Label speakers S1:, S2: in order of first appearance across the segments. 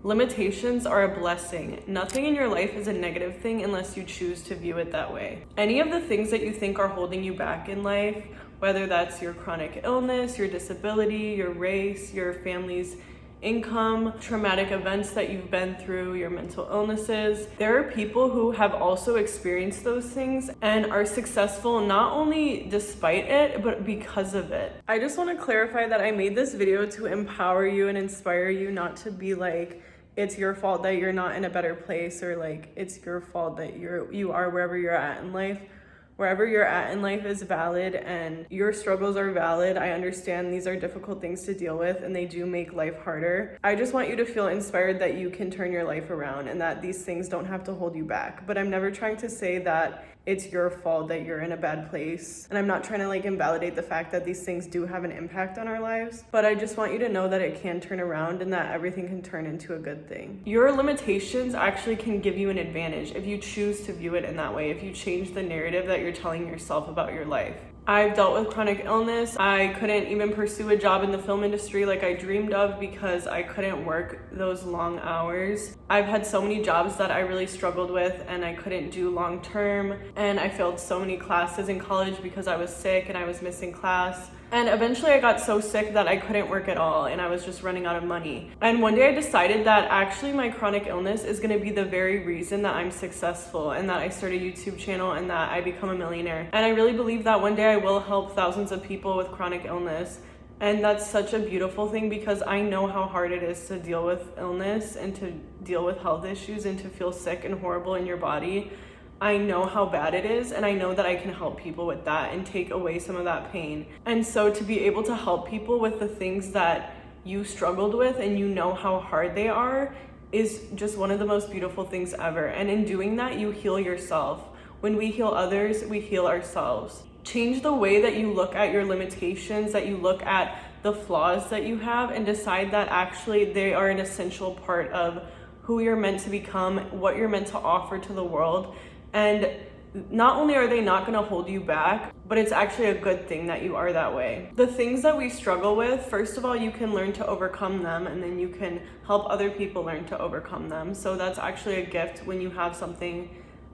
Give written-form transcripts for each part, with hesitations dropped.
S1: Limitations are a blessing. Nothing in your life is a negative thing unless you choose to view it that way. Any of the things that you think are holding you back in life, whether that's your chronic illness, your disability, your race, your family's income, traumatic events that you've been through, your mental illnesses. There are people who have also experienced those things and are successful not only despite it, but because of it. I just want to clarify that I made this video to empower you and inspire you, not to be like, it's your fault that you're not in a better place, or like it's your fault that you are wherever you're at in life. Wherever you're at in life is valid and your struggles are valid. I understand these are difficult things to deal with and they do make life harder. I just want you to feel inspired that you can turn your life around and that these things don't have to hold you back. But I'm never trying to say that it's your fault that you're in a bad place. And I'm not trying to like invalidate the fact that these things do have an impact on our lives. But I just want you to know that it can turn around and that everything can turn into a good thing. Your limitations actually can give you an advantage if you choose to view it in that way, if you change the narrative that you're telling yourself about your life. I've dealt with chronic illness. I couldn't even pursue a job in the film industry like I dreamed of because I couldn't work those long hours. I've had so many jobs that I really struggled with and I couldn't do long term, and I failed so many classes in college because I was sick and I was missing class. And eventually I got so sick that I couldn't work at all and I was just running out of money. And one day I decided that actually my chronic illness is gonna be the very reason that I'm successful and that I start a YouTube channel and that I become a millionaire. And I really believe that one day I will help thousands of people with chronic illness. And that's such a beautiful thing because I know how hard it is to deal with illness and to deal with health issues and to feel sick and horrible in your body. I know how bad it is, and I know that I can help people with that and take away some of that pain. And so to be able to help people with the things that you struggled with and you know how hard they are is just one of the most beautiful things ever. And in doing that, you heal yourself. When we heal others, we heal ourselves. Change the way that you look at your limitations, that you look at the flaws that you have, and decide that actually they are an essential part of who you're meant to become, what you're meant to offer to the world. And not only are they not going to hold you back, but it's actually a good thing that you are that way. The things that we struggle with, first of all, you can learn to overcome them, and then you can help other people learn to overcome them. So that's actually a gift when you have something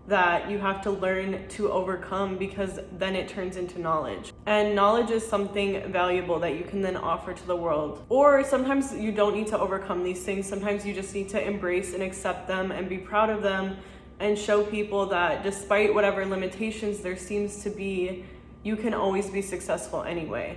S1: that you have to learn to overcome, because then it turns into knowledge. And knowledge is something valuable that you can then offer to the world. Or sometimes you don't need to overcome these things. Sometimes you just need to embrace and accept them and be proud of them, and show people that despite whatever limitations there seems to be, you can always be successful anyway.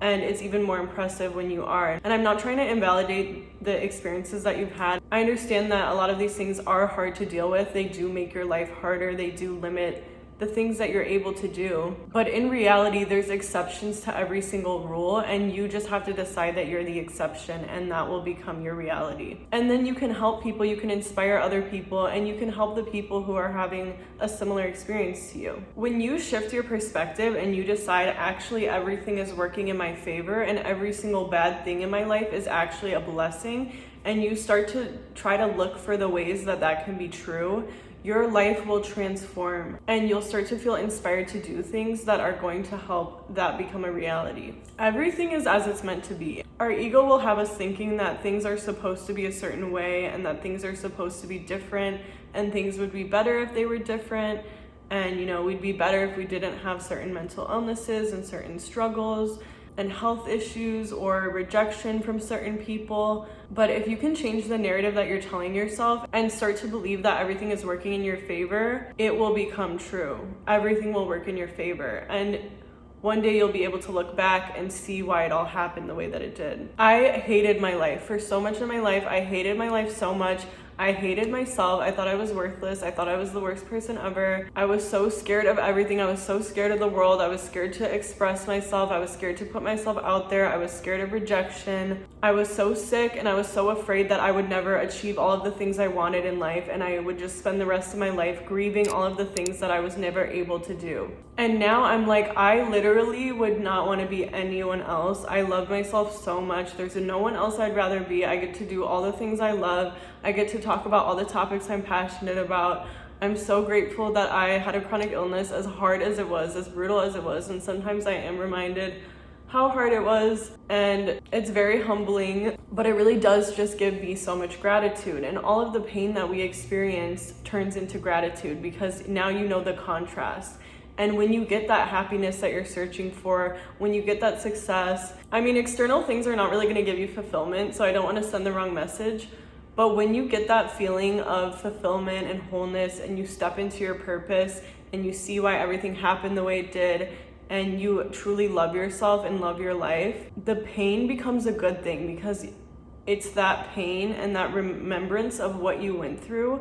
S1: And it's even more impressive when you are. And I'm not trying to invalidate the experiences that you've had. I understand that a lot of these things are hard to deal with. They do make your life harder. They do limit the things that you're able to do. But in reality, there's exceptions to every single rule, and you just have to decide that you're the exception, and that will become your reality. And then you can help people, you can inspire other people, and you can help the people who are having a similar experience to you. When you shift your perspective and you decide actually everything is working in my favor and every single bad thing in my life is actually a blessing, and you start to try to look for the ways that that can be true, your life will transform and you'll start to feel inspired to do things that are going to help that become a reality. Everything is as it's meant to be. Our ego will have us thinking that things are supposed to be a certain way and that things are supposed to be different and things would be better if they were different, and we'd be better if we didn't have certain mental illnesses and certain struggles and health issues or rejection from certain people. But if you can change the narrative that you're telling yourself and start to believe that everything is working in your favor, it will become true. Everything will work in your favor. And one day you'll be able to look back and see why it all happened the way that it did. I hated my life. For so much of my life, I hated my life so much. I hated myself. I thought I was worthless. I thought I was the worst person ever. I was so scared of everything. I was so scared of the world. I was scared to express myself. I was scared to put myself out there. I was scared of rejection. I was so sick and I was so afraid that I would never achieve all of the things I wanted in life, and I would just spend the rest of my life grieving all of the things that I was never able to do. And now I'm like, I literally would not want to be anyone else. I love myself so much. There's no one else I'd rather be. I get to do all the things I love. I get to talk about all the topics I'm passionate about. I'm so grateful that I had a chronic illness, as hard as it was, as brutal as it was. And sometimes I am reminded how hard it was, and it's very humbling, but it really does just give me so much gratitude. And all of the pain that we experience turns into gratitude because now you know the contrast. And when you get that happiness that you're searching for, when you get that success, I mean, external things are not really going to give you fulfillment, so I don't want to send the wrong message. But when you get that feeling of fulfillment and wholeness, and you step into your purpose and you see why everything happened the way it did, and you truly love yourself and love your life, the pain becomes a good thing because it's that pain and that remembrance of what you went through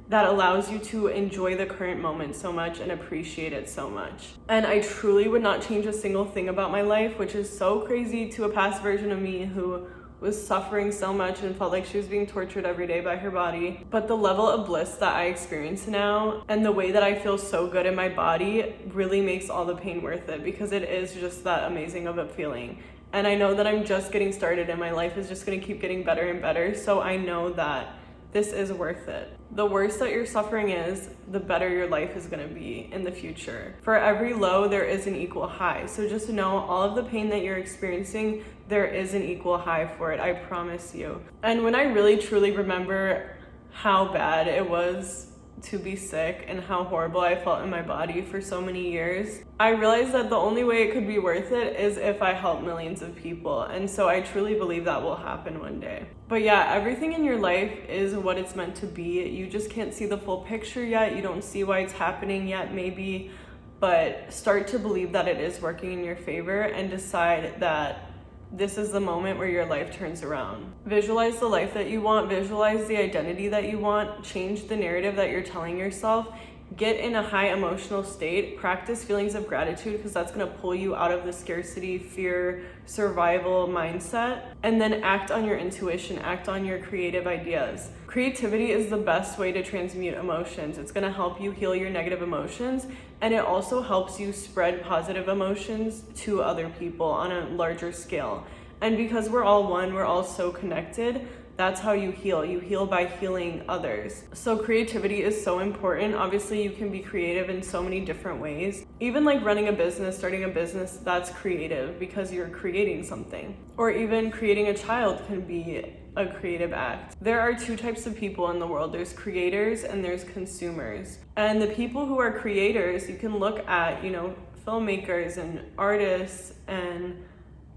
S1: that allows you to enjoy the current moment so much and appreciate it so much. And I truly would not change a single thing about my life, which is so crazy to a past version of me who was suffering so much and felt like she was being tortured every day by her body. But the level of bliss that I experience now and the way that I feel so good in my body really makes all the pain worth it, because it is just that amazing of a feeling. And I know that I'm just getting started and my life is just gonna keep getting better and better, so I know that this is worth it. The worse that your suffering is, the better your life is gonna be in the future. For every low, there is an equal high. So just know all of the pain that you're experiencing, there is an equal high for it, I promise you. And when I really truly remember how bad it was to be sick and how horrible I felt in my body for so many years, I realized that the only way it could be worth it is if I help millions of people. And so I truly believe that will happen one day. But yeah, everything in your life is what it's meant to be. You just can't see the full picture yet. You don't see why it's happening yet, maybe, but start to believe that it is working in your favor and decide that this is the moment where your life turns around. Visualize the life that you want, visualize the identity that you want, change the narrative that you're telling yourself, get in a high emotional state, practice feelings of gratitude because that's gonna pull you out of the scarcity, fear, survival mindset, and then act on your intuition, act on your creative ideas. Creativity is the best way to transmute emotions. It's gonna help you heal your negative emotions, and it also helps you spread positive emotions to other people on a larger scale. And because we're all one, we're all so connected, that's how you heal. You heal by healing others. So creativity is so important. Obviously, you can be creative in so many different ways. Even like running a business, starting a business, that's creative because you're creating something. Or even creating a child can be a creative act. There are two types of people in the world. There's creators and there's consumers. And the people who are creators, you can look at, filmmakers and artists and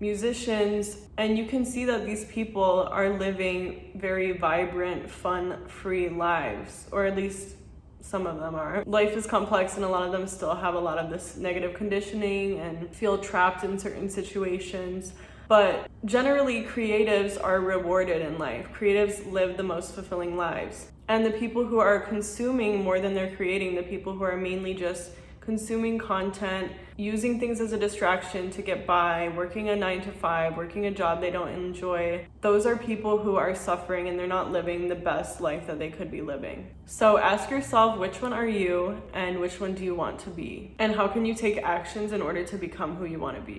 S1: musicians, and you can see that these people are living very vibrant, fun, free lives, or at least some of them are. Life is complex and a lot of them still have a lot of this negative conditioning and feel trapped in certain situations. But generally, creatives are rewarded in life. Creatives live the most fulfilling lives. And the people who are consuming more than they're creating, the people who are mainly just consuming content, using things as a distraction to get by, working a 9-to-5, working a job they don't enjoy, those are people who are suffering and they're not living the best life that they could be living. So ask yourself, which one are you and which one do you want to be? And how can you take actions in order to become who you want to be?